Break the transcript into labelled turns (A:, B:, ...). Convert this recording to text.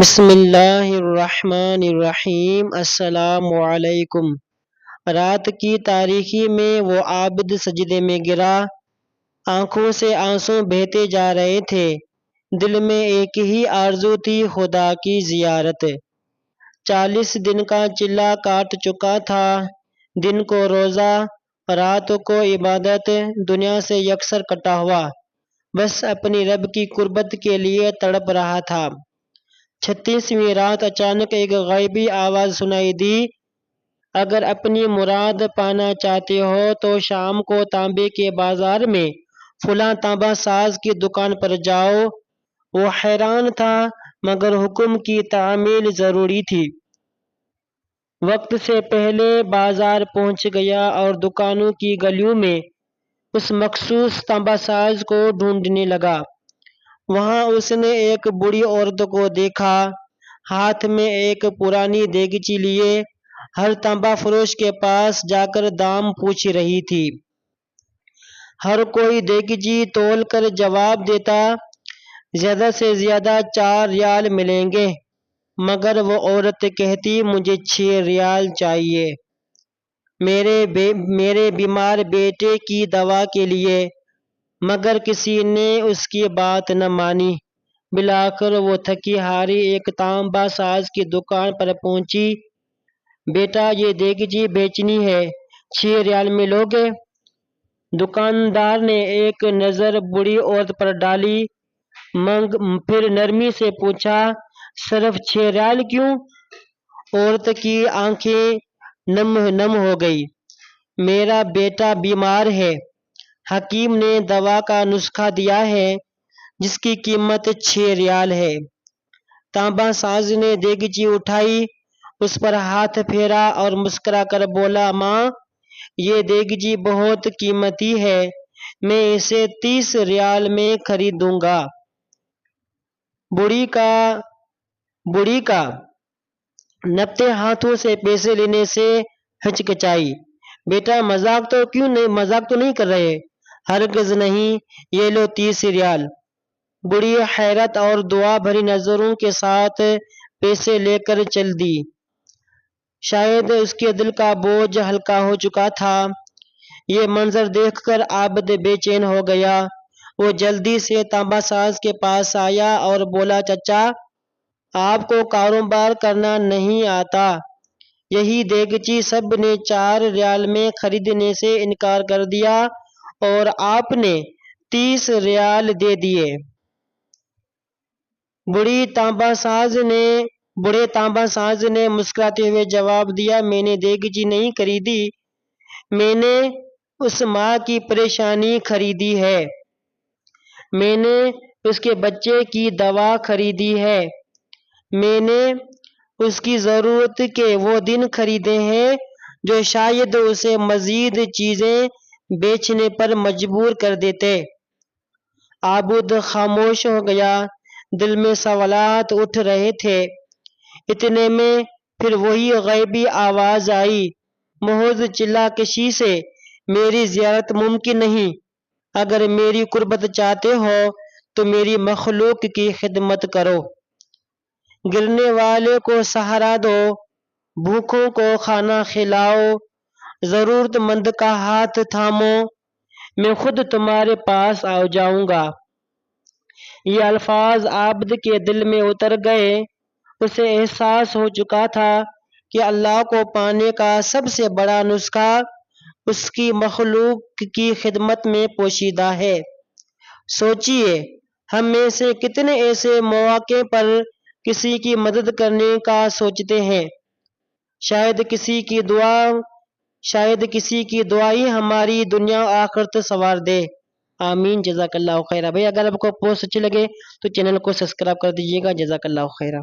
A: بسم اللہ الرحمن الرحیم۔ السلام علیکم۔ رات کی تاریکی میں وہ عابد سجدے میں گرا، آنکھوں سے آنسو بہتے جا رہے تھے، دل میں ایک ہی آرزو تھی، خدا کی زیارت۔ 40 دن کا چلا کاٹ چکا تھا، دن کو روزہ، رات کو عبادت، دنیا سے یکسر کٹا ہوا، بس اپنی رب کی قربت کے لیے تڑپ رہا تھا۔ 36ویں رات اچانک ایک غیبی آواز سنائی دی، اگر اپنی مراد پانا چاہتے ہو تو شام کو تانبے کے بازار میں فلاں تانبا ساز کی دکان پر جاؤ۔ وہ حیران تھا، مگر حکم کی تعمیل ضروری تھی۔ وقت سے پہلے بازار پہنچ گیا اور دکانوں کی گلیوں میں اس مخصوص تانبا ساز کو ڈھونڈنے لگا۔ وہاں اس نے ایک بوڑھی عورت کو دیکھا، ہاتھ میں ایک پرانی دیگچی لیے ہر تانبا فروش کے پاس جا کر دام پوچھ رہی تھی۔ ہر کوئی دیگچی تول کر جواب دیتا، زیادہ سے زیادہ 4 ریال ملیں گے، مگر وہ عورت کہتی مجھے 6 ریال چاہیے، میرے بیمار بیٹے کی دوا کے لیے، مگر کسی نے اس کی بات نہ مانی۔ بالآخر وہ تھکی ہاری ایک تانبا ساز کی دکان پر پہنچی۔ بیٹا یہ دیگچی بیچنی ہے، 6 ریال میں لو گے؟ دکاندار نے ایک نظر بوڑھی عورت پر ڈالی، پھر نرمی سے پوچھا صرف 6 ریال کیوں؟ عورت کی آنکھیں نم ہو گئی۔ میرا بیٹا بیمار ہے، حکیم نے دوا کا نسخہ دیا ہے جس کی قیمت 6 ریال ہے۔ تانبا ساز نے دیگچی اٹھائی، اس پر ہاتھ پھیرا اور مسکرا کر بولا، ماں یہ دیگچی بہت قیمتی ہے، میں اسے 30 ریال میں خریدوں گا۔ بوڑھی کا نپتے ہاتھوں سے پیسے لینے سے ہچکچائی۔ بیٹا مذاق تو نہیں کر رہے؟ ہرگز نہیں، یہ لو 30 ریال۔ بوڑھی حیرت اور دعا بھری نظروں کے ساتھ پیسے لے کر چل دی۔ شاید اس کے دل کا بوجھ ہلکا ہو چکا تھا۔ یہ منظر دیکھ کر عابد بے چین ہو گیا۔ وہ جلدی سے تانبا ساز کے پاس آیا اور بولا، چچا آپ کو کاروبار کرنا نہیں آتا؟ یہی دیگچی سب نے 4 ریال میں خریدنے سے انکار کر دیا اور آپ نے 30 ریال دے دیے۔ بوڑھے تانبا ساز نے مسکراتے ہوئے جواب دیا، میں نے دیگچی نہیں خریدی، میں نے اس ماں کی پریشانی خریدی ہے، میں نے اس کے بچے کی دوا خریدی ہے، میں نے اس کی ضرورت کے وہ دن خریدے ہیں جو شاید اسے مزید چیزیں بیچنے پر مجبور کر دیتے۔ عابد خاموش ہو گیا، دل میں سوالات اٹھ رہے تھے۔ اتنے میں پھر وہی غیبی آواز آئی، محض چلہ کشی سے میری زیارت ممکن نہیں، اگر میری قربت چاہتے ہو تو میری مخلوق کی خدمت کرو، گرنے والے کو سہارا دو، بھوکوں کو کھانا کھلاؤ، ضرورت مند کا ہاتھ تھامو، میں خود تمہارے پاس آ جاؤں گا۔ یہ الفاظ عابد کے دل میں اتر گئے۔ اسے احساس ہو چکا تھا کہ اللہ کو پانے کا سب سے بڑا نسخہ اس کی مخلوق کی خدمت میں پوشیدہ ہے۔ سوچئے، ہم میں سے کتنے ایسے مواقع پر کسی کی مدد کرنے کا سوچتے ہیں، شاید کسی کی دعا ہی ہماری دنیا و آخرت سنوار دے۔ آمین۔ جزاک اللہ خیرہ۔ بھئی اگر آپ کو پوسٹ اچھی لگے تو چینل کو سبسکرائب کر دیجئے گا۔ جزاک اللہ خیرہ۔